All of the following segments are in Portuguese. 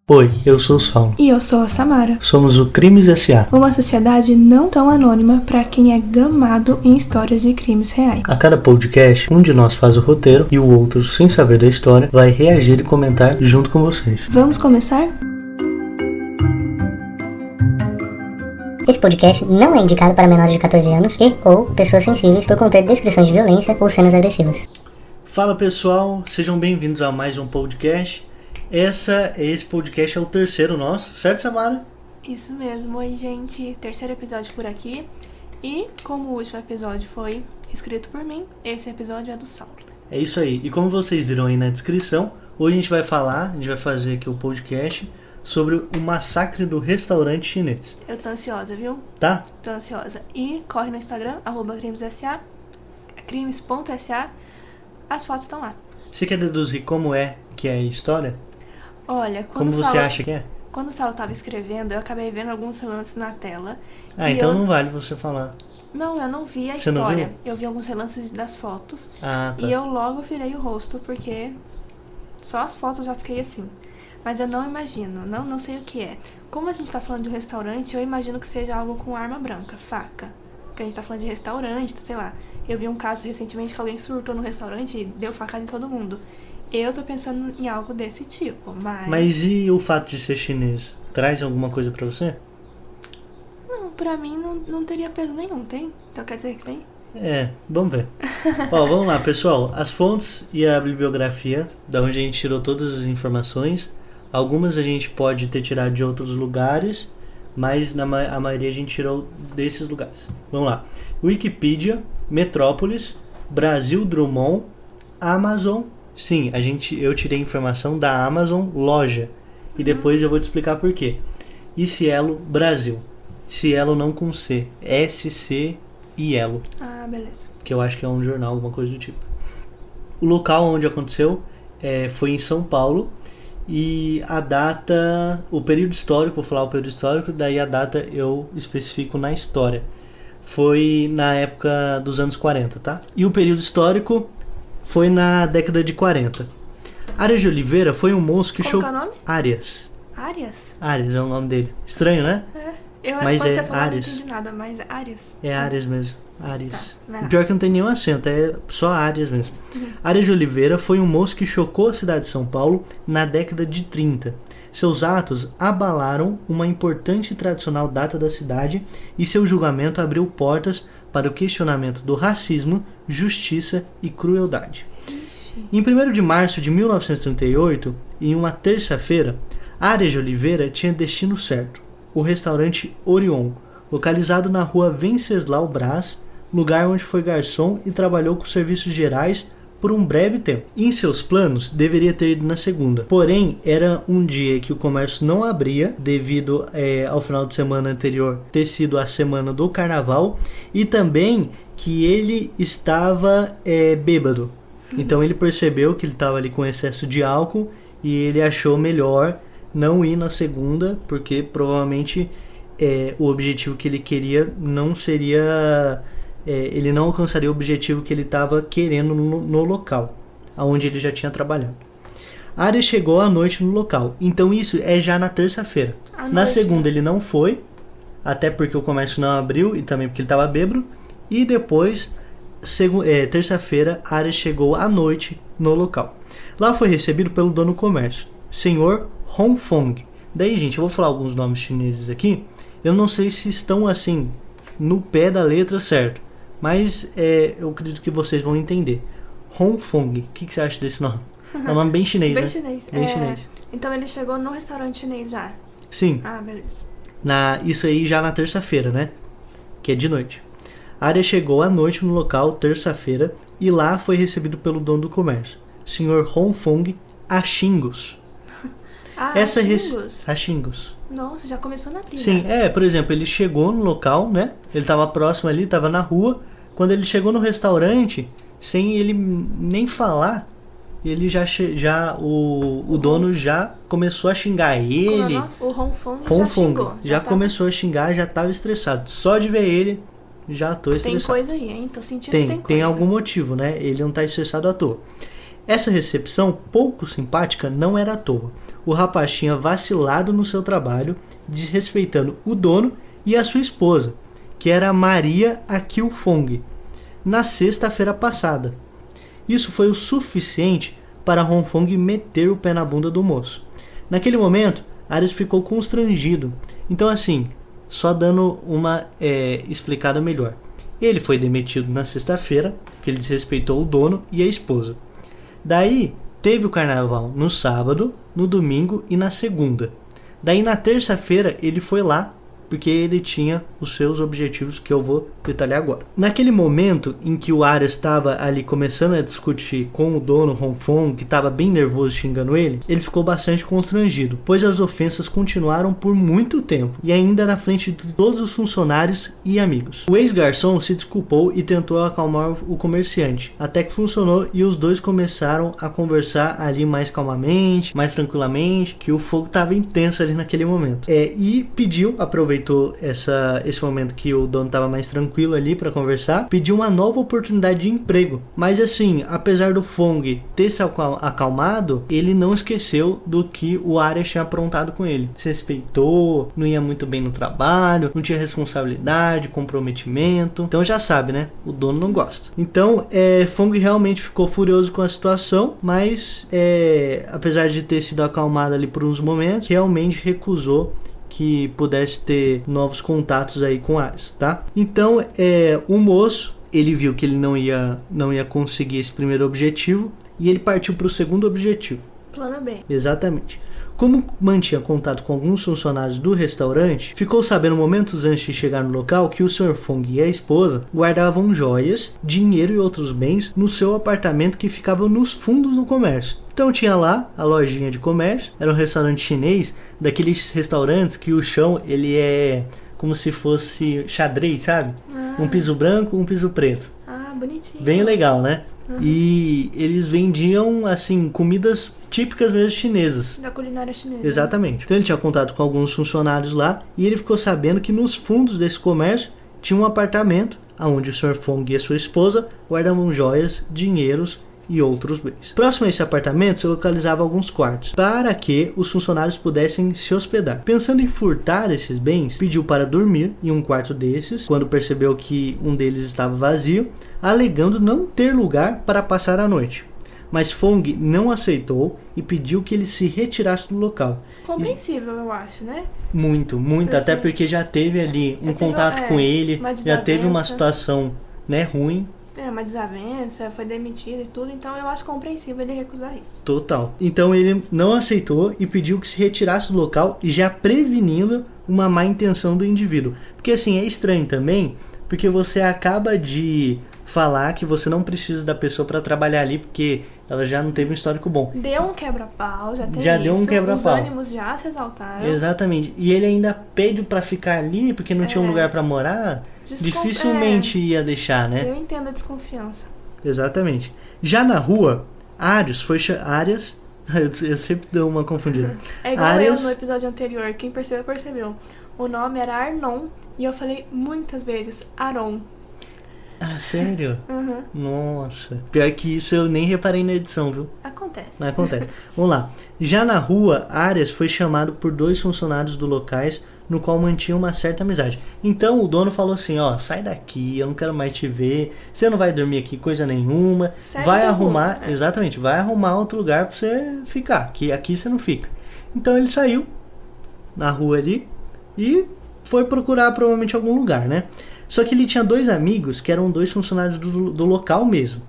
Oi, eu sou o Sol. E eu sou a Samara. Somos o Crimes S.A. Uma sociedade não tão anônima para quem é gamado em histórias de crimes reais. A cada podcast, um de nós faz o roteiro e o outro, sem saber da história, vai reagir e comentar junto com vocês. Vamos começar? Esse podcast não é indicado para menores de 14 anos e ou pessoas sensíveis por conter descrições de violência ou cenas agressivas. Fala pessoal, sejam bem-vindos a mais um podcast. Esse podcast é o terceiro nosso, certo, Samara? Isso mesmo. Oi, gente. Terceiro episódio por aqui. E como o último episódio foi escrito por mim, esse episódio é do Saulo. É isso aí. E como vocês viram aí na descrição, hoje a gente vai fazer aqui o podcast sobre o massacre do restaurante chinês. Eu tô ansiosa, viu? Tá? Tô ansiosa. E corre no Instagram, @crimessa, crimes.sa. As fotos estão lá. Você quer deduzir como é que é a história? Olha, como você acha que é? Quando o Saulo tava escrevendo, eu acabei vendo alguns relances na tela. Então não vale você falar. Não, eu não vi a Você história. Não viu? Eu vi alguns relances das fotos. Ah, tá. E eu logo virei o rosto, porque só as fotos eu já fiquei assim. Mas eu não imagino, não sei o que é. Como a gente tá falando de um restaurante, eu imagino que seja algo com arma branca, faca. Porque a gente tá falando de restaurante, sei lá. Eu vi um caso recentemente que alguém surtou no restaurante e deu facada em todo mundo. Eu tô pensando em algo desse tipo, mas... Mas e o fato de ser chinês? Traz alguma coisa pra você? Não, pra mim não teria peso nenhum, tem? Então quer dizer que tem? Vamos ver. Vamos lá, pessoal. As fontes e a bibliografia, da onde a gente tirou todas as informações. Algumas a gente pode ter tirado de outros lugares, mas a maioria a gente tirou desses lugares. Vamos lá. Wikipedia, Metrópolis, Brasil Drummond, Amazon. Sim, eu tirei informação da Amazon loja. E depois eu vou te explicar por quê. E Cielo Brasil. Cielo não com C. SC-IELO. Ah, beleza. Que eu acho que é um jornal, alguma coisa do tipo. O local onde aconteceu foi em São Paulo. E a data, o período histórico, vou falar o período histórico, daí a data eu especifico na história. Foi na época dos anos 40, tá? E o período histórico foi na década de 40. Arias de Oliveira foi um moço que Como que é o nome? Arias. Arias? Arias é o nome dele. Estranho, né? Mas quando você falou, Arias. não entendi nada, mas é Arias. É Arias mesmo. Arias. Tá, Pior que não tem nenhum acento, é só Arias mesmo. Arias de Oliveira foi um moço que chocou a cidade de São Paulo na década de 30. Seus atos abalaram uma importante e tradicional data da cidade e seu julgamento abriu portas para o questionamento do racismo, justiça e crueldade. Em 1º de março de 1938, em uma terça-feira, Arias de Oliveira tinha destino certo, o restaurante Orion, localizado na rua Venceslau Braz, lugar onde foi garçom e trabalhou com serviços gerais por um breve tempo. Em seus planos, deveria ter ido na segunda. Porém, era um dia que o comércio não abria, devido ao final de semana anterior ter sido a semana do carnaval, e também que ele estava bêbado. Então ele percebeu que ele estava ali com excesso de álcool e ele achou melhor não ir na segunda, porque provavelmente o objetivo que ele queria não seria... ele não alcançaria o objetivo que ele estava querendo no local, onde ele já tinha trabalhado. Arias chegou à noite no local, então isso é já na terça-feira. Na segunda ele não foi, até porque o comércio não abriu e também porque ele estava bêbado. E depois, terça-feira, Arias chegou à noite no local. Lá foi recebido pelo dono do comércio, Senhor Hong Fong. Daí, gente, eu vou falar alguns nomes chineses aqui. Eu não sei se estão assim no pé da letra certo, mas eu acredito que vocês vão entender. Hong Fong, o que você acha desse nome? É um nome bem chinês, bem né? Chinês. Bem chinês. Então ele chegou no restaurante chinês já? Sim. Ah, beleza. Isso aí já na terça-feira, né? Que é de noite. Arias chegou à noite no local, terça-feira, e lá foi recebido pelo dono do comércio, Sr. Hong Fong Achingos. Achingos. Nossa, já começou na briga. Sim, por exemplo, ele chegou no local, né? Ele estava próximo ali, estava na rua. Quando ele chegou no restaurante, sem ele nem falar, ele o dono já começou a xingar ele. O Hong Fong já xingou. Já começou a xingar, já estava estressado. Só de ver ele, já tô estressado. Tem coisa aí, hein? Tô sentindo que tem coisa. Tem algum motivo, né? Ele não tá estressado à toa. Essa recepção pouco simpática não era à toa. O rapaz tinha vacilado no seu trabalho, desrespeitando o dono e a sua esposa, que era Maria Akil Fong, na sexta-feira passada. Isso foi o suficiente para Hong Fong meter o pé na bunda do moço. Naquele momento, Arias ficou constrangido. Então assim, só dando uma explicada melhor. Ele foi demitido na sexta-feira, porque ele desrespeitou o dono e a esposa. Daí, teve o carnaval no sábado, no domingo e na segunda. Daí, na terça-feira, ele foi lá, porque ele tinha os seus objetivos que eu vou detalhar agora. Naquele momento em que o Arias estava ali começando a discutir com o dono Hong Fong, que estava bem nervoso xingando ele ficou bastante constrangido, pois as ofensas continuaram por muito tempo e ainda na frente de todos os funcionários e amigos. O ex-garçom se desculpou e tentou acalmar o comerciante, até que funcionou e os dois começaram a conversar ali mais calmamente, mais tranquilamente, que o fogo estava intenso ali naquele momento. E aproveitou esse momento que o dono estava mais tranquilo ali para conversar, pediu uma nova oportunidade de emprego. Mas assim, apesar do Fong ter se acalmado, ele não esqueceu do que o Arias tinha aprontado com ele. Se respeitou, não ia muito bem no trabalho, não tinha responsabilidade, comprometimento. Então já sabe, né? O dono não gosta. Então, Fong realmente ficou furioso com a situação, mas apesar de ter sido acalmado ali por uns momentos, realmente recusou que pudesse ter novos contatos aí com Arias, tá? Então, o moço, ele viu que ele não ia conseguir esse primeiro objetivo e ele partiu para o segundo objetivo. Plano B. Exatamente. Como mantinha contato com alguns funcionários do restaurante, ficou sabendo momentos antes de chegar no local que o Sr. Fong e a esposa guardavam joias, dinheiro e outros bens no seu apartamento que ficava nos fundos do comércio. Então tinha lá a lojinha de comércio, era um restaurante chinês, daqueles restaurantes que o chão ele é como se fosse xadrez, sabe? Um piso branco, um piso preto. Bonitinho. Bem legal, né? E eles vendiam, assim, comidas típicas mesmo chinesas. Da culinária chinesa. Exatamente. Então ele tinha contato com alguns funcionários lá e ele ficou sabendo que nos fundos desse comércio tinha um apartamento onde o Sr. Fong e a sua esposa guardavam joias, dinheiros e outros bens. Próximo a esse apartamento se localizava alguns quartos para que os funcionários pudessem se hospedar. Pensando em furtar esses bens, pediu para dormir em um quarto desses, quando percebeu que um deles estava vazio, alegando não ter lugar para passar a noite. Mas Fong não aceitou e pediu que ele se retirasse do local. Compreensível, eu acho, né? Muito, até porque já teve ali um contato com ele, já teve uma situação, né, ruim. Uma desavença, foi demitido e tudo, então eu acho compreensível ele recusar isso. Total. Então ele não aceitou e pediu que se retirasse do local, já prevenindo uma má intenção do indivíduo. Porque assim, é estranho também, porque você acaba de falar que você não precisa da pessoa para trabalhar ali, porque ela já não teve um histórico bom. Deu um quebra-pau, já teve deu um quebra-pau. Os ânimos já se exaltaram. Exatamente. E ele ainda pede para ficar ali, porque não tinha um lugar para morar. Dificilmente ia deixar, né? Eu entendo a desconfiança. Exatamente. Já na rua, Arias eu sempre dou uma confundida. É igual eu no episódio anterior, quem percebeu. O nome era Arnon e eu falei muitas vezes Aron. Ah, sério? Nossa. Pior que isso eu nem reparei na edição, viu? Acontece. Vamos lá. Já na rua, Arias foi chamado por 2 funcionários do locais, no qual mantinha uma certa amizade. Então o dono falou assim, sai daqui, eu não quero mais te ver, você não vai dormir aqui coisa nenhuma, vai arrumar, exatamente, vai arrumar outro lugar pra você ficar, que aqui você não fica. Então ele saiu na rua ali e foi procurar provavelmente algum lugar, né? Só que ele tinha 2 amigos que eram 2 funcionários do local mesmo,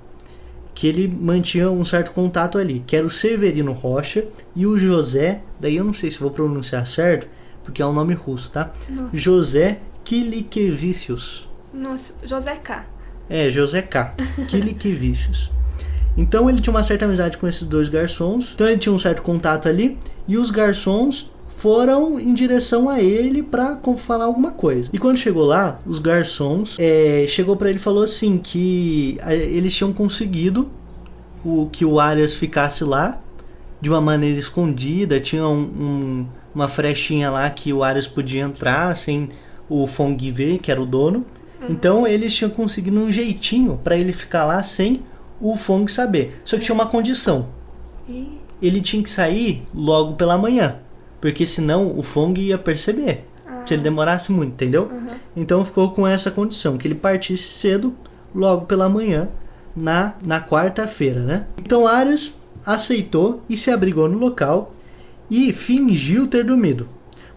que ele mantinha um certo contato ali, que era o Severino Rocha e o José, daí eu não sei se vou pronunciar certo, porque é um nome russo, tá? Nossa. José Kilikevicius. Nossa, José K. José K. Kilikevicius. Então ele tinha uma certa amizade com esses 2 garçons. Então ele tinha um certo contato ali. E os garçons foram em direção a ele pra falar alguma coisa. E quando chegou lá, os garçons chegou pra ele e falou assim que eles tinham conseguido que o Arias ficasse lá de uma maneira escondida. Tinha uma frechinha lá que o Arias podia entrar sem o Fong ver, que era o dono. Então eles tinham conseguido um jeitinho para ele ficar lá sem o Fong saber. Só que tinha uma condição. Ih, Ele tinha que sair logo pela manhã, porque senão o Fong ia perceber. Se ele demorasse muito, entendeu? Então ficou com essa condição, que ele partisse cedo, logo pela manhã, na quarta-feira, né? Então Arias aceitou e se abrigou no local e fingiu ter dormido.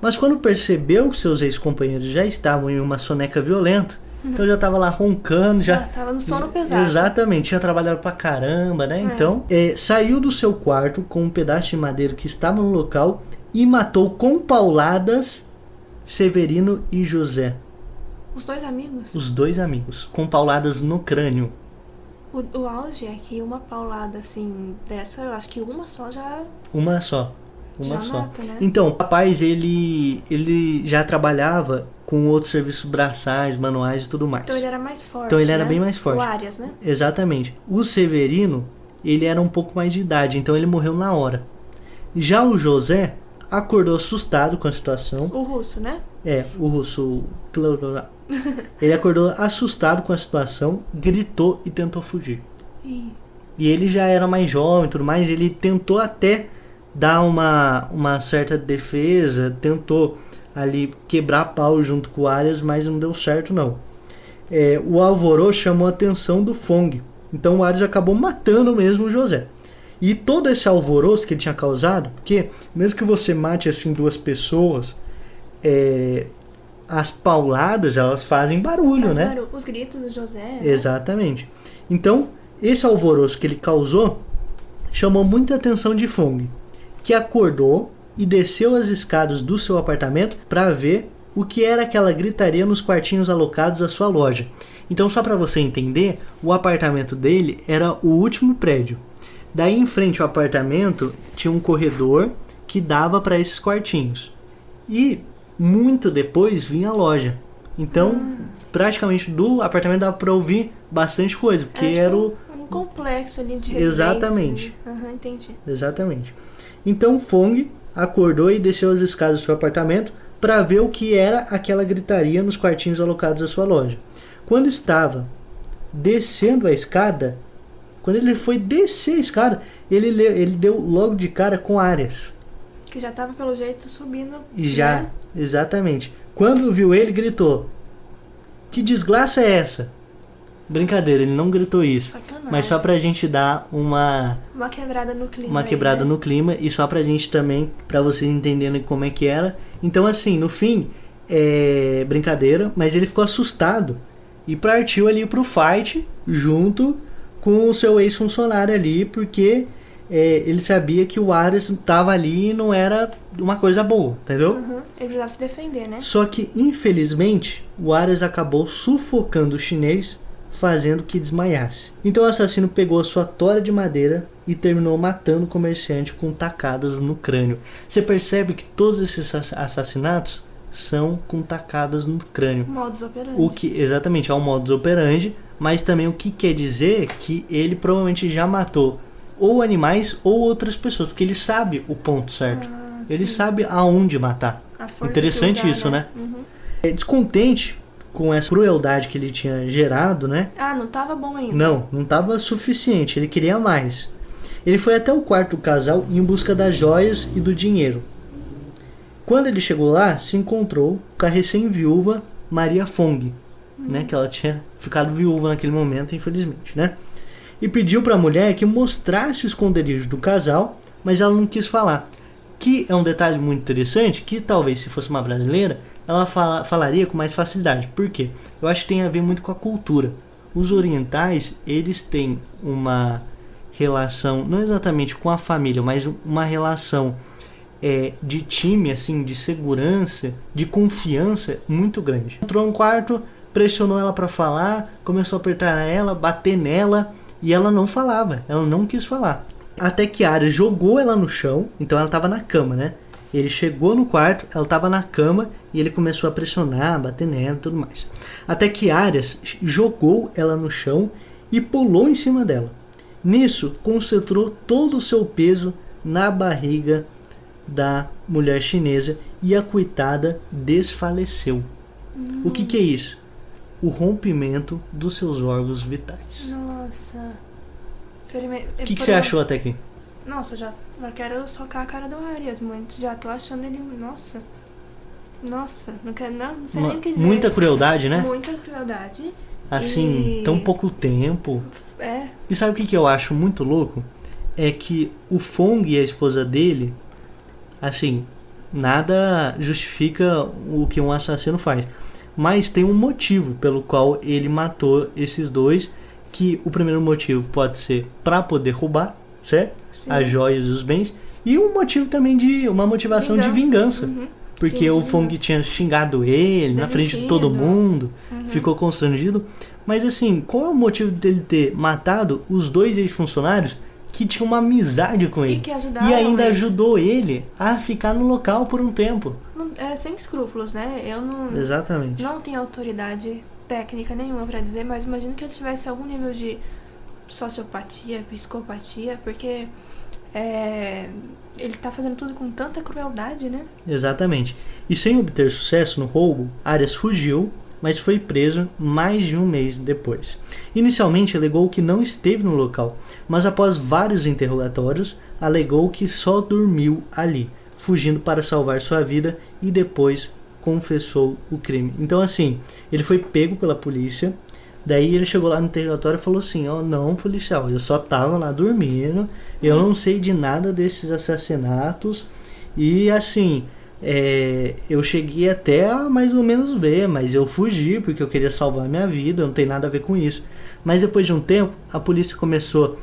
Mas quando percebeu que seus ex-companheiros já estavam em uma soneca violenta, então já estava lá roncando, já tava no sono pesado. Exatamente, tinha trabalhado pra caramba, né? Então, saiu do seu quarto com um pedaço de madeira que estava no local e matou com pauladas Severino e José. Os dois amigos? Os dois amigos, com pauladas no crânio. O auge é que uma paulada assim dessa, eu acho que uma só já Uma só. Já mata, né? Então, o rapaz, ele já trabalhava com outros serviços braçais, manuais e tudo mais. Então ele era mais forte. Então ele era né? bem mais forte. O Arias, né? Exatamente. O Severino, ele era um pouco mais de idade, então ele morreu na hora. Já o José acordou assustado com a situação. O russo, né? O russo. Ele acordou assustado com a situação, gritou e tentou fugir. Ih. E ele já era mais jovem e tudo mais, ele tentou até dar uma certa defesa, tentou ali quebrar pau junto com o Arias, mas não deu certo não. O alvoroço chamou a atenção do Fong, então o Arias acabou matando mesmo o José. E todo esse alvoroço que ele tinha causado, porque mesmo que você mate assim duas pessoas, as pauladas elas fazem barulho, né? Os gritos do José. Né? Exatamente. Então, esse alvoroço que ele causou chamou muita atenção de Fong, que acordou e desceu as escadas do seu apartamento para ver o que era aquela gritaria nos quartinhos alocados à sua loja. Então, só para você entender, o apartamento dele era o último prédio. Daí em frente ao apartamento tinha um corredor que dava para esses quartinhos. E muito depois vinha a loja. Então, praticamente do apartamento dava para ouvir bastante coisa, porque era um complexo ali de residência. Exatamente. Entendi. Exatamente. Então Fong acordou e desceu as escadas do seu apartamento para ver o que era aquela gritaria nos quartinhos alocados à sua loja. Quando estava descendo a escada, quando ele foi descer a escada, ele deu logo de cara com Arias. Que já estava pelo jeito subindo. Já, né? Exatamente. Quando viu ele, gritou: "Que desgraça é essa?" Brincadeira, ele não gritou isso. Sacanagem. Mas só pra gente dar uma quebrada no clima. Uma quebrada no clima, e só pra gente também, pra vocês entenderem como é que era. Então assim, no fim, brincadeira, mas ele ficou assustado e partiu ali pro fight junto com o seu ex-funcionário ali, porque ele sabia que o Arias tava ali e não era uma coisa boa, entendeu? Ele precisava se defender, né? Só que, infelizmente, o Arias acabou sufocando o chinês, fazendo que desmaiasse. Então o assassino pegou a sua tora de madeira e terminou matando o comerciante com tacadas no crânio. Você percebe que todos esses assassinatos são com tacadas no crânio. Modus operandi. Exatamente, é um modus operandi, mas também o que quer dizer que ele provavelmente já matou ou animais ou outras pessoas, porque ele sabe o ponto certo. Ele sabe aonde matar. Interessante isso, né? Descontente com essa crueldade que ele tinha gerado, né? Não tava bom ainda. Não tava suficiente, ele queria mais. Ele foi até o quarto do casal em busca das joias e do dinheiro. Quando ele chegou lá, se encontrou com a recém-viúva Maria Fong, né? Que ela tinha ficado viúva naquele momento, infelizmente, né? E pediu para a mulher que mostrasse o esconderijo do casal, mas ela não quis falar. Que é um detalhe muito interessante, que talvez se fosse uma brasileira, ela falaria com mais facilidade. Por quê? Eu acho que tem a ver muito com a cultura. Os orientais, eles têm uma relação, não exatamente com a família, mas uma relação de time, assim, de segurança, de confiança muito grande. Entrou no quarto, pressionou ela para falar, começou a apertar ela, bater nela, e ela não falava, ela não quis falar. Até que Arias jogou ela no chão, então ela estava na cama, né? Ele chegou no quarto, ela estava na cama e ele começou a pressionar, bater nela e tudo mais. Até que Arias jogou ela no chão e pulou em cima dela. Nisso, concentrou todo o seu peso na barriga da mulher chinesa e a coitada desfaleceu. O que é isso? O rompimento dos seus órgãos vitais. Nossa. O que você achou até aqui? Nossa, já quero socar a cara do Arias muito. Já tô achando ele... Nossa, não sei nem o que dizer. Muita crueldade, né? Muita crueldade. Assim, tão pouco tempo. É. E sabe o que eu acho muito louco? É que o Fong e a esposa dele, assim, nada justifica o que um assassino faz. Mas tem um motivo pelo qual ele matou esses dois, que o primeiro motivo pode ser para poder roubar, certo? Sim. As joias e os bens. E um motivo também de uma motivação de vingança. Uhum. Porque o Fong tinha xingado ele na frente de todo mundo, ficou constrangido. Mas assim, qual é o motivo dele ter matado os dois ex-funcionários que tinham uma amizade com ele? E que ajudaram e ainda ele. ajudou ele a ficar no local por um tempo. Sem escrúpulos, né? Eu não... Exatamente. Não tenho autoridade técnica nenhuma pra dizer, mas imagino que ele tivesse algum nível de sociopatia, psicopatia, porque... ele tá fazendo tudo com tanta crueldade, né? Exatamente. E sem obter sucesso no roubo, Arias fugiu, mas foi preso mais de um mês depois. Inicialmente alegou que não esteve no local, mas após vários interrogatórios, alegou que só dormiu ali, fugindo para salvar sua vida, e depois confessou o crime. Então assim, ele foi pego pela polícia. Daí ele chegou lá no interrogatório e falou assim: não, policial, eu só tava lá dormindo, eu não sei de nada desses assassinatos, e assim, eu cheguei até a mais ou menos ver, mas eu fugi porque eu queria salvar a minha vida, não tem nada a ver com isso. Mas depois de um tempo, a polícia começou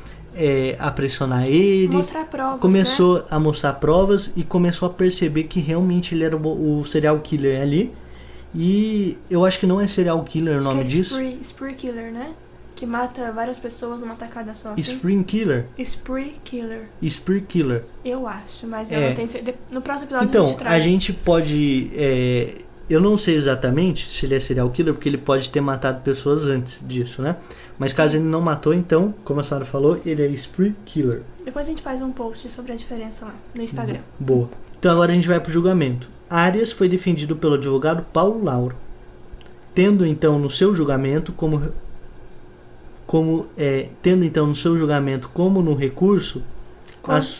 a pressionar ele, mostrar provas, começou né? a mostrar provas e começou a perceber que realmente ele era o serial killer ali. E eu acho que não é serial killer o nome disso. Spree killer, né? Que mata várias pessoas numa tacada só. Spree killer? Spree killer. Spree killer. Eu acho, mas eu não tenho certeza. No próximo episódio então, a gente traz. A gente pode... eu não sei exatamente se ele é serial killer, porque ele pode ter matado pessoas antes disso, né? Mas caso ele não matou, então, como a Sarah falou, ele é Spree killer. Depois a gente faz um post sobre a diferença lá no Instagram. Boa. Então agora a gente vai pro julgamento. Arias foi defendido pelo advogado Paulo Lauro, tendo então no seu julgamento como no recurso,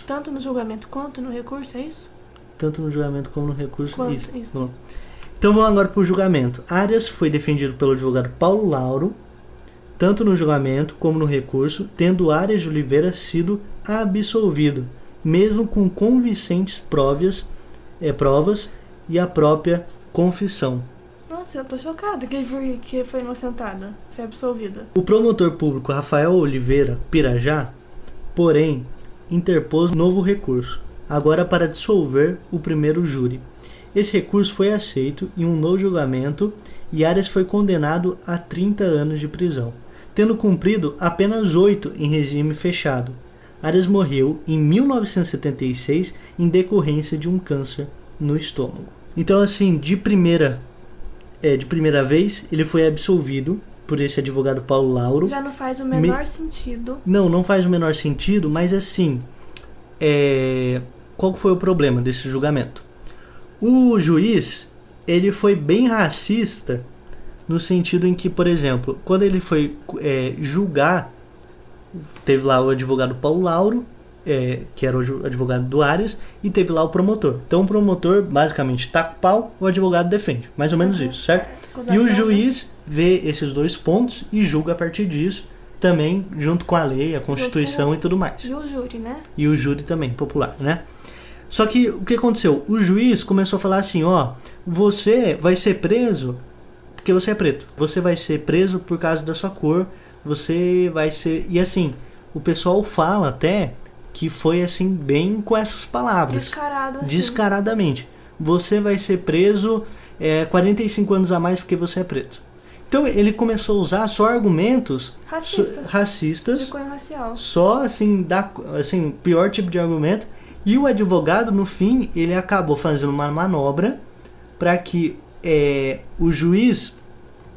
tanto no julgamento quanto no recurso, é isso? Tanto no julgamento como no recurso, isso. Isso. Então vamos agora para o julgamento. Arias foi defendido pelo advogado Paulo Lauro, tanto no julgamento como no recurso, tendo Arias de Oliveira sido absolvido, mesmo com convincentes provas e a própria confissão. Nossa, eu tô chocada que foi inocentada, foi absolvida. O promotor público Rafael Oliveira Pirajá, porém, interpôs novo recurso, agora para dissolver o primeiro júri. Esse recurso foi aceito em um novo julgamento e Arias foi condenado a 30 anos de prisão, tendo cumprido apenas 8 em regime fechado. Arias morreu em 1976 em decorrência de um câncer no estômago. Então, assim, de primeira vez, ele foi absolvido por esse advogado Paulo Lauro. Já não faz o menor sentido. Não faz o menor sentido, mas assim, qual foi o problema desse julgamento? O juiz, ele foi bem racista no sentido em que, por exemplo, quando ele foi julgar, teve lá o advogado Paulo Lauro, que era o advogado do Arias, e teve lá o promotor. Então o promotor basicamente taca o pau, o advogado defende, mais ou menos isso, certo? E o juiz vê esses dois pontos e julga a partir disso, também junto com a lei, a Constituição e tudo mais. E o júri, né? E o júri também, popular, né? Só que o que aconteceu? O juiz começou a falar assim, você vai ser preso porque você é preto. Você vai ser preso por causa da sua cor, você vai ser... E assim, o pessoal fala até que foi assim, bem com essas palavras. Descaradamente. Você vai ser preso 45 anos a mais porque você é preto. Então ele começou a usar só argumentos racistas. De cunho racial. Só assim, pior tipo de argumento. E o advogado, no fim, ele acabou fazendo uma manobra para que o juiz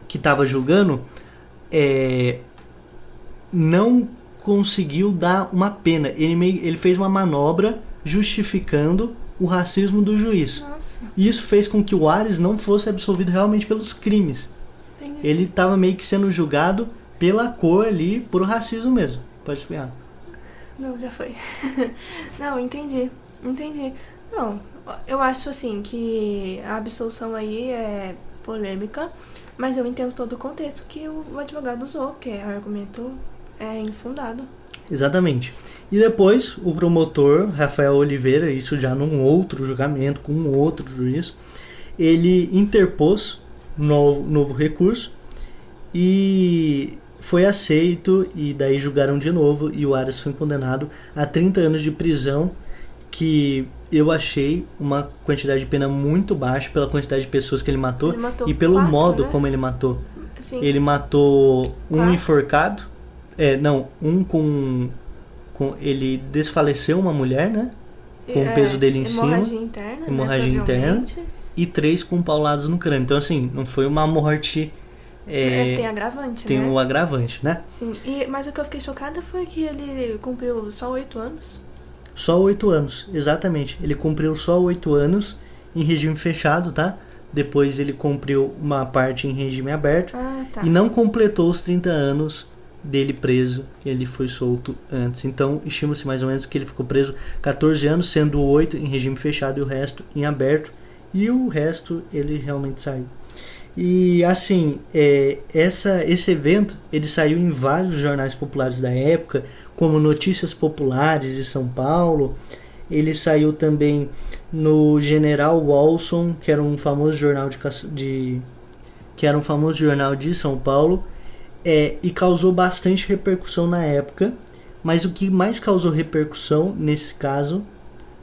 que estava julgando não conseguiu dar uma pena. Ele fez uma manobra justificando o racismo do juiz. Nossa. E isso fez com que o Arias não fosse absolvido realmente pelos crimes. Entendi. Ele estava meio que sendo julgado pela cor ali, por racismo mesmo. Pode explicar. Não, já foi. Não, entendi. Não, eu acho assim que a absolução aí é polêmica, mas eu entendo todo o contexto que o advogado usou, que é argumento infundado. Exatamente. E depois o promotor Rafael Oliveira, isso já num outro julgamento com um outro juiz, ele interpôs novo recurso e foi aceito, e daí julgaram de novo e o Arias foi condenado a 30 anos de prisão, que eu achei uma quantidade de pena muito baixa pela quantidade de pessoas que ele matou e pelo 4, modo, né? como ele matou. Sim. Ele matou um 4. enforcado, um com ele desfaleceu uma mulher, né? Com o peso dele em cima. Hemorragia interna. E 3 com pauladas no crânio. Então, assim, não foi uma morte... tem agravante, tem né? um agravante, né? Sim, mas o que eu fiquei chocada foi que ele cumpriu só 8 anos. Só 8 anos, exatamente. Ele cumpriu só 8 anos em regime fechado, tá? Depois ele cumpriu uma parte em regime aberto. Tá. E não completou os 30 anos dele preso. Ele foi solto antes. Então, estima-se mais ou menos que ele ficou preso 14 anos, sendo 8 em regime fechado e o resto em aberto. E o resto ele realmente saiu. E assim, esse evento ele saiu em vários jornais populares da época, como Notícias Populares de São Paulo. Ele saiu também no General Wilson, que era um famoso jornal de São Paulo, e causou bastante repercussão na época. Mas o que mais causou repercussão nesse caso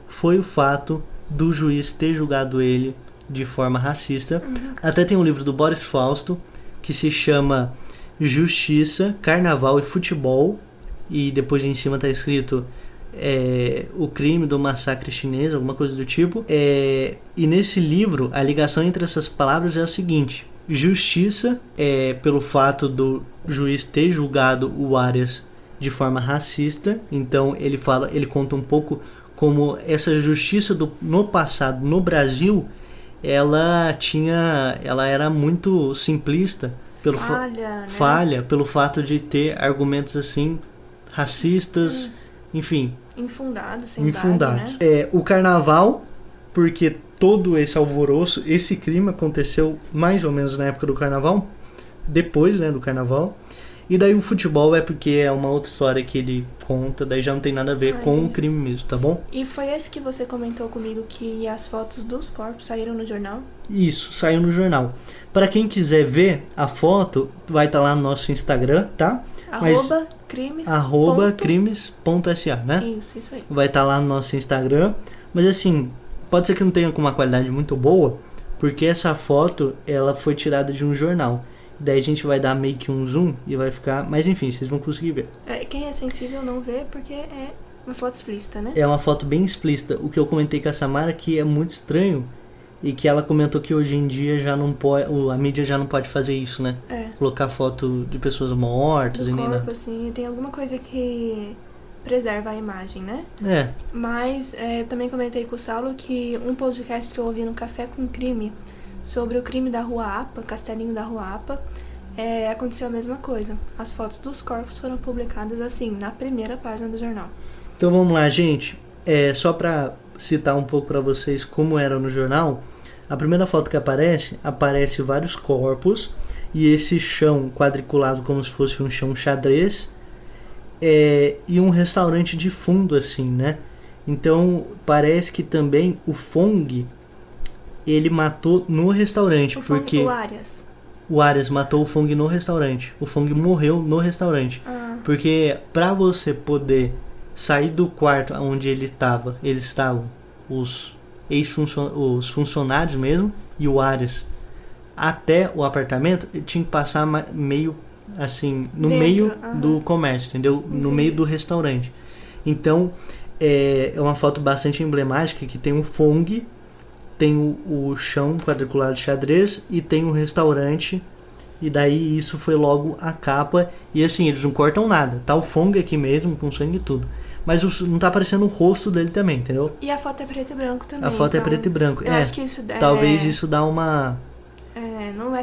foi o fato do juiz ter julgado ele de forma racista. Até tem um livro do Boris Fausto que se chama Justiça, Carnaval e Futebol, e depois em cima está escrito o crime do massacre chinês, alguma coisa do tipo. E nesse livro a ligação entre essas palavras é a seguinte: justiça pelo fato do juiz ter julgado o Arias de forma racista. Então ele conta um pouco como essa justiça no passado no Brasil ela era muito simplista, falha pelo fato de ter argumentos assim racistas, enfim, infundados, infundados. Né? O carnaval, porque todo esse alvoroço, esse crime aconteceu mais ou menos na época do carnaval, depois, né, do carnaval. E daí o futebol porque é uma outra história que ele conta, daí já não tem nada a ver com o crime mesmo, tá bom? E foi esse que você comentou comigo que as fotos dos corpos saíram no jornal? Isso, saiu no jornal. Para quem quiser ver a foto, vai estar lá no nosso Instagram, tá? @crimes.sa, né? Isso aí. Vai estar lá no nosso Instagram. Mas assim, pode ser que não tenha com uma qualidade muito boa, porque essa foto ela foi tirada de um jornal. Daí a gente vai dar meio que um zoom e vai ficar... Mas enfim, vocês vão conseguir ver. Quem é sensível não vê porque é uma foto explícita, né? É uma foto bem explícita. O que eu comentei com a Samara que é muito estranho e que ela comentou que hoje em dia já não pode... A mídia já não pode fazer isso, né? Colocar foto de pessoas mortas do e nem corpo, nada. Assim, tem alguma coisa que preserva a imagem, né? Mas também comentei com o Saulo que um podcast que eu ouvi no Café com Crime sobre o crime da Rua Apa, Castelinho da Rua Apa, aconteceu a mesma coisa. As fotos dos corpos foram publicadas assim, na primeira página do jornal. Então vamos lá, gente. Só para citar um pouco para vocês como era no jornal, a primeira foto que aparece vários corpos e esse chão quadriculado como se fosse um chão xadrez, e um restaurante de fundo assim, né? Então parece que também o Fong ele matou no restaurante, porque o Arias matou o Fong no restaurante. O Fong morreu no restaurante. Porque para você poder sair do quarto onde eles estavam, os funcionários mesmo e o Arias, até o apartamento, ele tinha que passar meio assim, no meio do comércio, entendeu? Entendi. No meio do restaurante. Então, é uma foto bastante emblemática que tem um Fong, tem o chão quadriculado de xadrez e tem um restaurante, e daí isso foi logo a capa. E assim, eles não cortam nada, tá o Fong aqui mesmo com sangue e tudo, mas não tá aparecendo o rosto dele também, entendeu? E a foto é preto e branco também. A foto é preto e branco. Eu acho que isso talvez isso dá uma...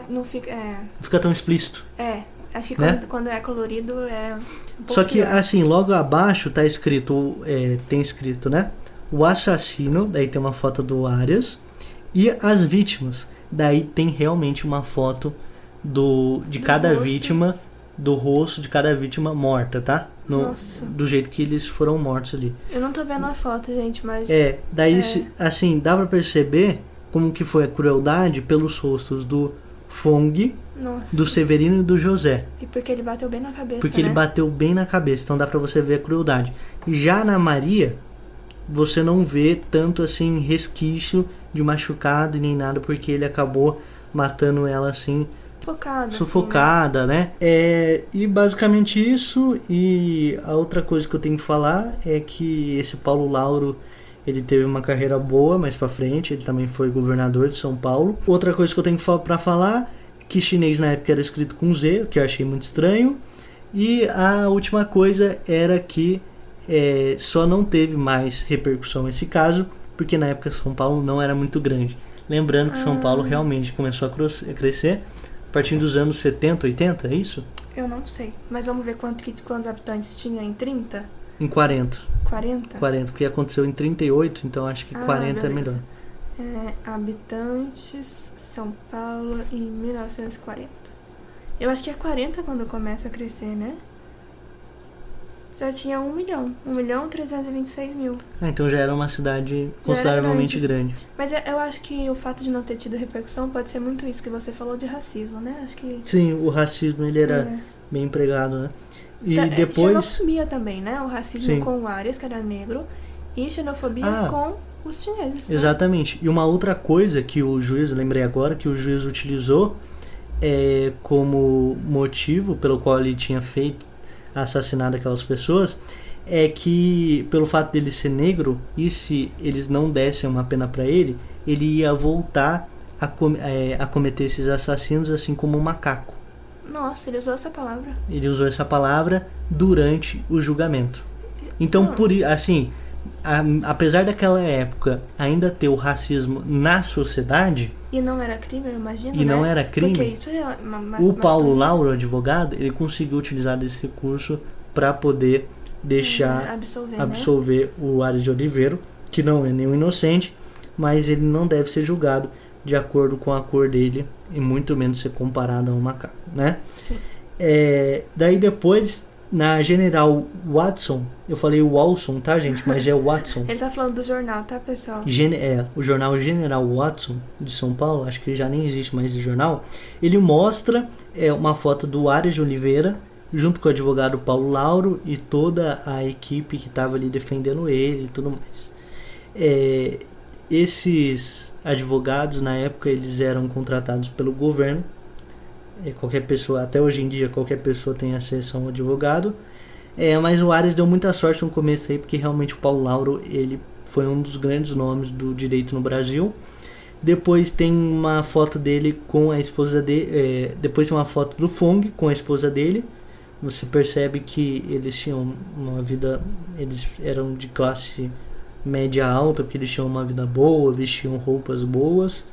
não fica... Não fica tão explícito. Acho que né? quando é colorido é um pouco Só que, pior. assim, logo abaixo tá escrito, tem escrito, né? O assassino, daí tem uma foto do Arias, e as vítimas. Daí tem realmente uma foto de cada rosto. vítima, do rosto de cada vítima morta, tá? Nossa. Do jeito que eles foram mortos ali. Eu não tô vendo a foto, gente, mas... Daí, assim, dá pra perceber como que foi a crueldade pelos rostos do Fong, Nossa. do Severino e do José. E porque ele bateu bem na cabeça, Porque né? ele bateu bem na cabeça, então dá pra você ver a crueldade. Já na Maria, você não vê tanto assim resquício de machucado e nem nada, porque ele acabou matando ela assim, sufocada, né? E basicamente isso. E a outra coisa que eu tenho que falar é que esse Paulo Lauro, ele teve uma carreira boa mais pra frente, ele também foi governador de São Paulo. Outra coisa que eu tenho pra falar é que chinês na época era escrito com Z, que eu achei muito estranho. E a última coisa era que só não teve mais repercussão esse caso, porque na época São Paulo não era muito grande. Lembrando que São Paulo realmente começou a crescer a partir dos anos 70, 80, é isso? Eu não sei, mas vamos ver quantos habitantes tinha em 30? Em 40. 40? 40, porque aconteceu em 38, então acho que 40 beleza. é melhor. Habitantes, São Paulo em 1940. Eu acho que é 40 quando começa a crescer, né? Já tinha 1.326.000. Então já era uma cidade consideravelmente grande. Mas eu acho que o fato de não ter tido repercussão pode ser muito isso que você falou de racismo, né? Acho que... Sim, o racismo ele era bem empregado, né? E depois... Xenofobia também, né? O racismo com o Arias, que era negro, e xenofobia com os chineses. Né? Exatamente. E uma outra coisa que o juiz, lembrei agora, que o juiz utilizou como motivo pelo qual ele tinha assassinado aquelas pessoas, é que pelo fato dele ser negro, e se eles não dessem uma pena para ele, ele ia voltar a cometer esses assassinos assim como um macaco. Nossa, ele usou essa palavra. Ele usou essa palavra durante o julgamento. Então, assim, apesar daquela época ainda ter o racismo na sociedade... E não era crime, eu imagino, E não era crime. Porque isso é o Paulo Lauro, advogado, ele conseguiu utilizar desse recurso para poder deixar absolver o Arias de Oliveira, que não é nenhum inocente, mas ele não deve ser julgado de acordo com a cor dele e muito menos ser comparado a um macaco, né? Sim. Daí depois, na General Watson, eu falei Walson, tá, gente? Mas é Watson. Ele tá falando do jornal, tá, pessoal? O jornal General Watson de São Paulo, acho que já nem existe mais esse jornal. Ele mostra uma foto do Arias de Oliveira junto com o advogado Paulo Lauro e toda a equipe que estava ali defendendo ele e tudo mais. Esses advogados, na época, eles eram contratados pelo governo. Qualquer pessoa, até hoje em dia, qualquer pessoa tem acesso a um advogado. Mas o Arias deu muita sorte no começo aí, porque realmente o Paulo Lauro, ele foi um dos grandes nomes do direito no Brasil. Depois tem uma foto dele com a esposa dele. Depois tem uma foto do Fong com a esposa dele. Você percebe que eles tinham uma vida... Eles eram de classe média alta, porque eles tinham uma vida boa, vestiam roupas boas.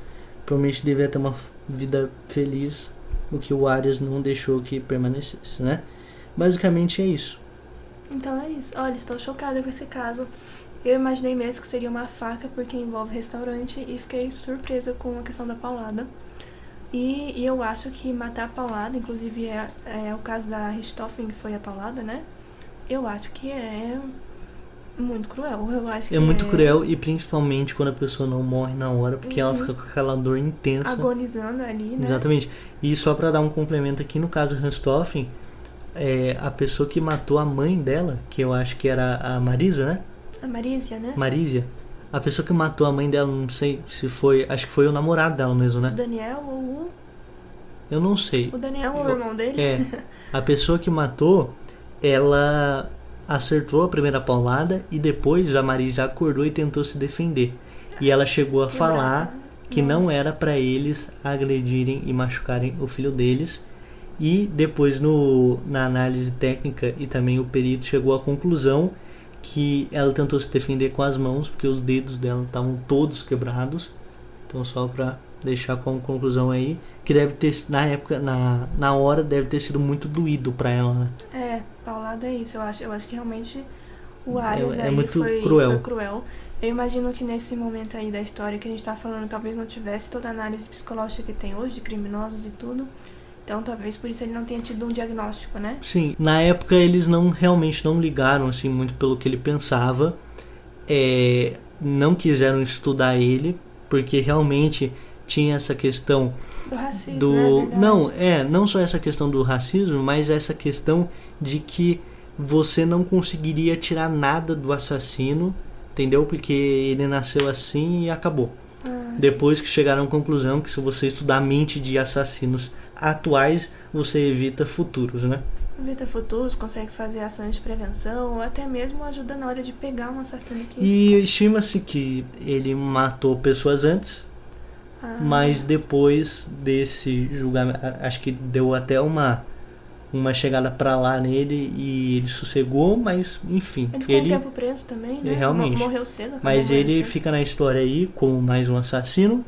Provavelmente devia ter uma vida feliz, o que o Arias não deixou que permanecesse, né? Basicamente é isso. Então é isso. Olha, estou chocada com esse caso. Eu imaginei mesmo que seria uma faca, porque envolve restaurante, e fiquei surpresa com a questão da paulada. E eu acho que matar a paulada, inclusive é o caso da Richthofen, que foi a paulada, né? Eu acho que é muito cruel. Eu acho que é muito cruel, e principalmente quando a pessoa não morre na hora, porque ela fica com aquela dor intensa. Agonizando ali, né? Exatamente. E só pra dar um complemento aqui, no caso Richthofen, a pessoa que matou a mãe dela, que eu acho que era a Marisa, né? A Marísia, né? Marísia. A pessoa que matou a mãe dela, não sei se foi... Acho que foi o namorado dela mesmo, né? O Daniel ou o... Eu não sei. O Daniel ou o irmão dele? A pessoa que matou, ela acertou a primeira paulada e depois a Marisa acordou e tentou se defender. E ela chegou a falar que não era pra eles agredirem e machucarem o filho deles. E depois na análise técnica e também o perito chegou à conclusão que ela tentou se defender com as mãos, porque os dedos dela estavam todos quebrados, Então só pra deixar como conclusão aí, que deve ter, na época, na hora, deve ter sido muito doído pra ela, né? Paulada é isso, eu acho que realmente o Arias aí muito foi cruel. cruel. Eu imagino que nesse momento aí da história que a gente tá falando, talvez não tivesse toda a análise psicológica que tem hoje, de criminosos e tudo. Então talvez por isso ele não tenha tido um diagnóstico, né? Sim, na época eles realmente não ligaram assim muito pelo que ele pensava. Não quiseram estudar ele, porque realmente tinha essa questão do racismo, né? Não só essa questão do racismo, mas essa questão de que você não conseguiria tirar nada do assassino, entendeu? Porque ele nasceu assim e acabou. Depois que chegaram à conclusão que se você estudar a mente de assassinos atuais, você evita futuros, né? Evita futuros, consegue fazer ações de prevenção, ou até mesmo ajuda na hora de pegar um assassino que... E estima-se que ele matou pessoas antes, mas depois desse julgamento, acho que deu até uma chegada pra lá nele e ele sossegou, mas enfim. Ele ficou um tempo preso também, né? Realmente. Morreu cedo. Mas ele cedo. fica na história aí como mais um assassino.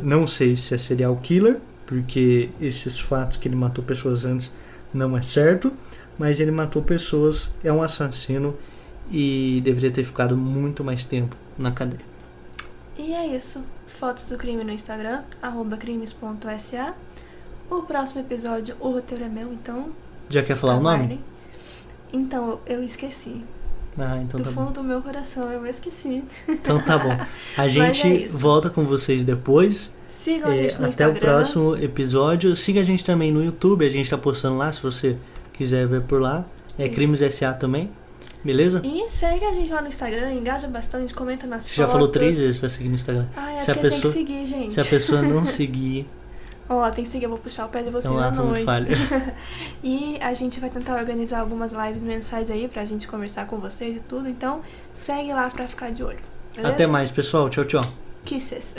Não sei se é serial killer, porque esses fatos que ele matou pessoas antes não é certo, mas ele matou pessoas, é um assassino e deveria ter ficado muito mais tempo na cadeia. E é isso. Fotos do crime no Instagram, @crimes.sa. O próximo episódio, o roteiro é meu, então... Já quer falar aguardem. o nome? Então, eu esqueci. Então do tá fundo bom. do meu coração, eu esqueci. Então tá bom. A gente volta com vocês depois. Sigam a gente no até Instagram. o próximo episódio. Siga a gente também no YouTube. A gente tá postando lá, se você quiser ver por lá. Crimes SA também. Beleza? E segue a gente lá no Instagram, engaja bastante, comenta nas Você fotos. já falou 3 vezes pra seguir no Instagram. Se a pessoa, tem que seguir, gente. Se a pessoa não seguir... Tem que seguir, eu vou puxar o pé de vocês então, à noite. Muito falho. E a gente vai tentar organizar algumas lives mensais aí pra gente conversar com vocês e tudo. Então, segue lá pra ficar de olho. Beleza? Até mais, pessoal. Tchau, tchau. Kisses.